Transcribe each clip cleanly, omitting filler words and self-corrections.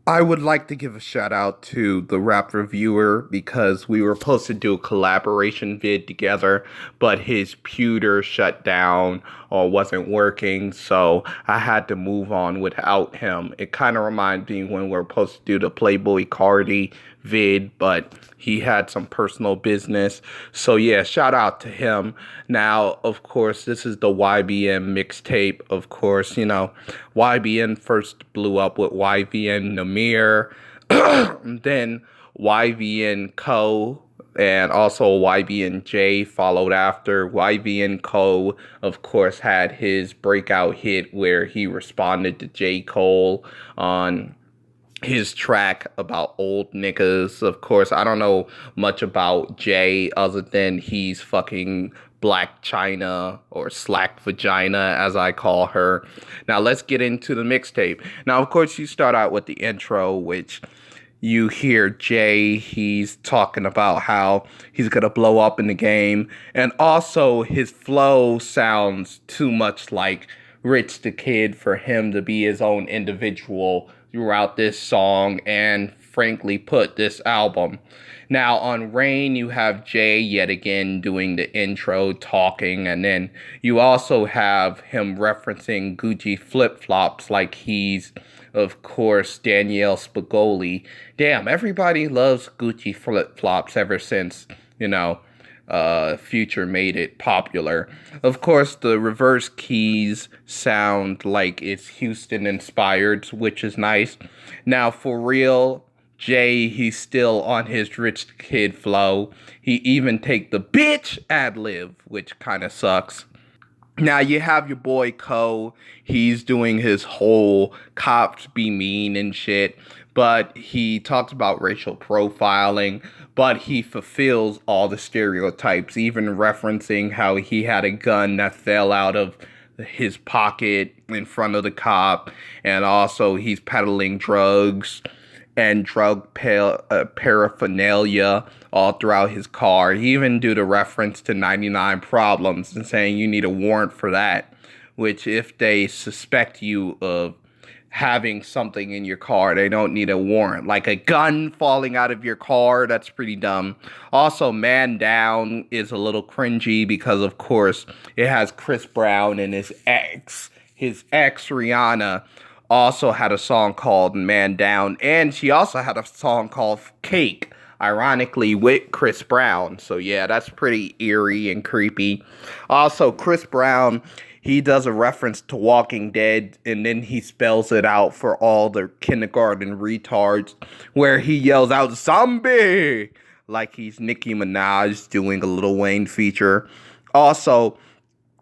I would like to give a shout out to the Rap Reviewer because we were supposed to do a collaboration vid together, but his pewter shut down or wasn't working, so I had to move on without him. It kind of reminds me when we were supposed to do the Playboy Cardi vid, but he had some personal business. So yeah, shout out to him. Now, of course, this is the YBN mixtape. Of course, YBN first blew up with YBN Namir, then YBN Co. And also YBN J followed after. YBN Co, of course, had his breakout hit where he responded to J. Cole on his track about old niggas. Of course, I don't know much about Jay other than he's fucking Black China or Slack Vagina, as I call her. Now, let's get into the mixtape. Now, of course, you start out with the intro, which you hear Jay, he's talking about how he's gonna blow up in the game. And also, his flow sounds too much like Rich the Kid for him to be his own individual throughout this song and frankly put this album. Now on Rain, you have Jay yet again doing the intro talking, and then you also have him referencing Gucci flip-flops like he's, of course, Danielle Spigoli. Damn, everybody loves Gucci flip-flops ever since, Future made it popular. Of course, the reverse keys sound like it's Houston inspired, which is nice. Now, for real, Jay, he's still on his rich kid flow. He even take the bitch ad lib, which kind of sucks. Now you have your boy Co. He's doing his whole cops be mean and shit, but he talks about racial profiling, but he fulfills all the stereotypes, even referencing how he had a gun that fell out of his pocket in front of the cop, and also he's peddling drugs and paraphernalia all throughout his car. He even do the reference to 99 Problems and saying you need a warrant for that, which if they suspect you of having something in your car, they don't need a warrant. Like a gun falling out of your car, that's pretty dumb. Also, Man Down is a little cringy because, of course, it has Chris Brown and his ex. His ex, Rihanna, also had a song called Man Down, and she also had a song called Cake, ironically with Chris Brown. So yeah, that's pretty eerie and creepy. Also, Chris Brown, he does a reference to Walking Dead, and then he spells it out for all the kindergarten retards, where he yells out "Zombie" like he's Nicki Minaj doing a Lil Wayne feature. Also,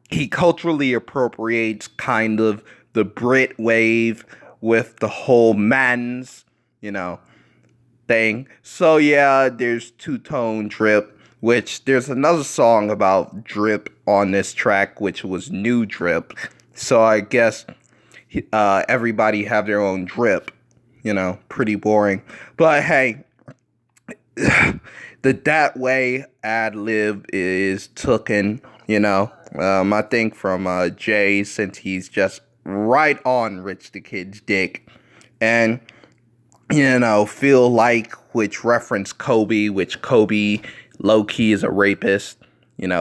he culturally appropriates kind of the Brit wave with the whole man's, thing. So yeah, there's two-tone drip, which there's another song about drip on this track, which was New Drip. So I guess everybody have their own drip, pretty boring. But hey, the That Way ad lib is tooken, I think from Jay, since he's just right on Rich the Kid's dick. And, Feel Like, which reference Kobe, which Kobe low-key is a rapist,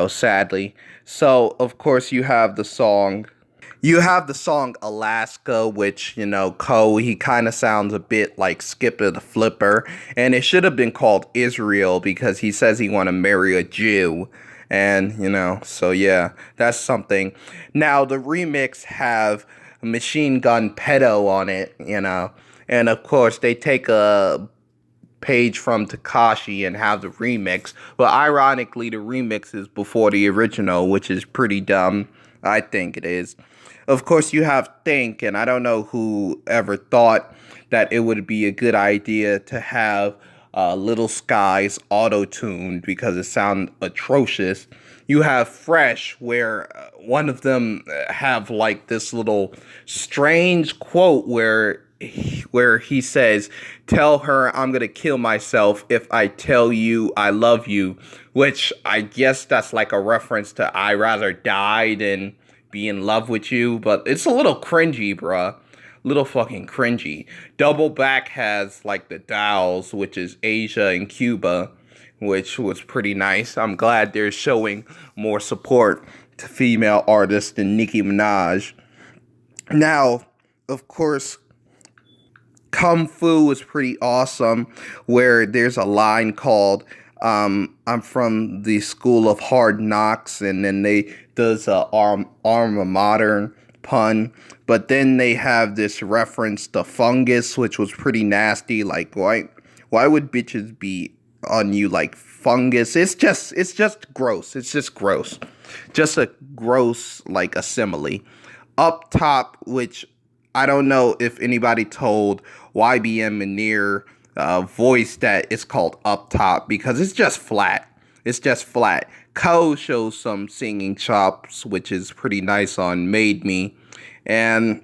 sadly. So, of course, you have the song Alaska, which, he kind of sounds a bit like Skipper the Flipper. And it should have been called Israel because he says he want to marry a Jew. And, so yeah, that's something. Now, the remix have Machine Gun Pedo on it, And, of course, they take a page from Takashi and have the remix. But ironically, the remix is before the original, which is pretty dumb. I think it is. Of course, you have Think, and I don't know who ever thought that it would be a good idea to have Little Skies auto-tuned because it sounds atrocious. You have Fresh, where one of them have like this little strange quote where he says, "Tell her I'm gonna kill myself if I tell you I love you," which I guess that's like a reference to "I rather die than be in love with you," but it's a little cringy, bruh. little fucking cringy. Double Back has like the Dolls, which is Asia and Cuba, which was pretty nice. I'm glad they're showing more support to female artists than Nicki Minaj. Now, of course, Kung Fu is pretty awesome, where there's a line called I'm from the school of hard knocks, and then they does a arm modern pun, but then they have this reference to fungus, which was pretty nasty. Like, why would bitches be on you like fungus? It's just gross. It's just gross. Just a gross like a simile. Up top, which I don't know if anybody told YBM Manir voice that it's called Up Top, because it's just flat. It's just flat. Ko shows some singing chops, which is pretty nice on Made Me. And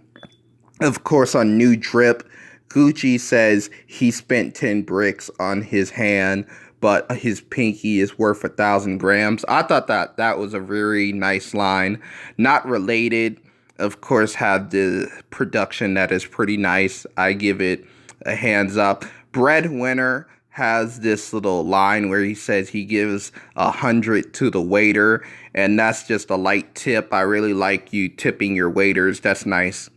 of course on New Drip, Gucci says he spent 10 bricks on his hand, but his pinky is worth 1,000 grams. I thought that was a very nice line. Not related, of course, have the production that is pretty nice. I give it a hands up. Breadwinner has this little line where he says he gives 100 to the waiter, and that's just a light tip. I really like you tipping your waiters. That's nice.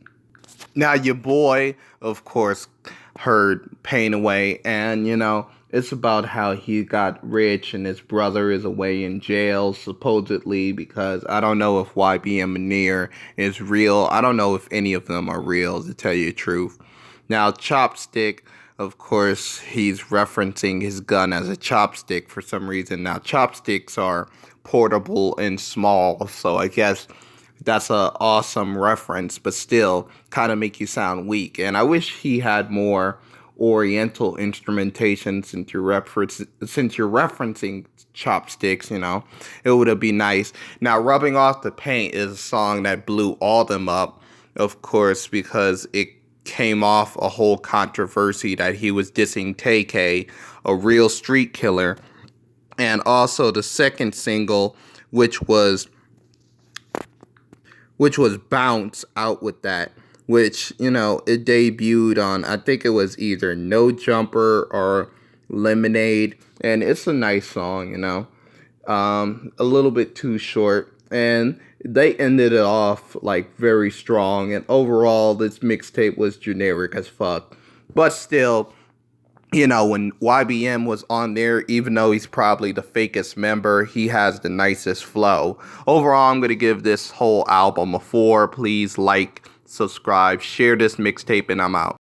Now, your boy, of course, heard Pain Away, and, it's about how he got rich and his brother is away in jail, supposedly, because I don't know if YBM Manir is real. I don't know if any of them are real, to tell you the truth. Now, Chopstick, of course, he's referencing his gun as a chopstick for some reason. Now, chopsticks are portable and small, so I guess that's an awesome reference, but still kind of make you sound weak. And I wish he had more Oriental instrumentation, since you're referencing chopsticks, it would have been nice. Now, Rubbing Off the Paint is a song that blew all them up, of course, because it came off a whole controversy that he was dissing TK, a real street killer. And also the second single, which was Bounce, out with that, which, it debuted on, I think it was either No Jumper or Lemonade, and it's a nice song, a little bit too short, and they ended it off like very strong, and overall this mixtape was generic as fuck. But still, when YBM was on there, even though he's probably the fakest member, he has the nicest flow. Overall, I'm going to give this whole album a 4. Please like, subscribe, share this mixtape, and I'm out.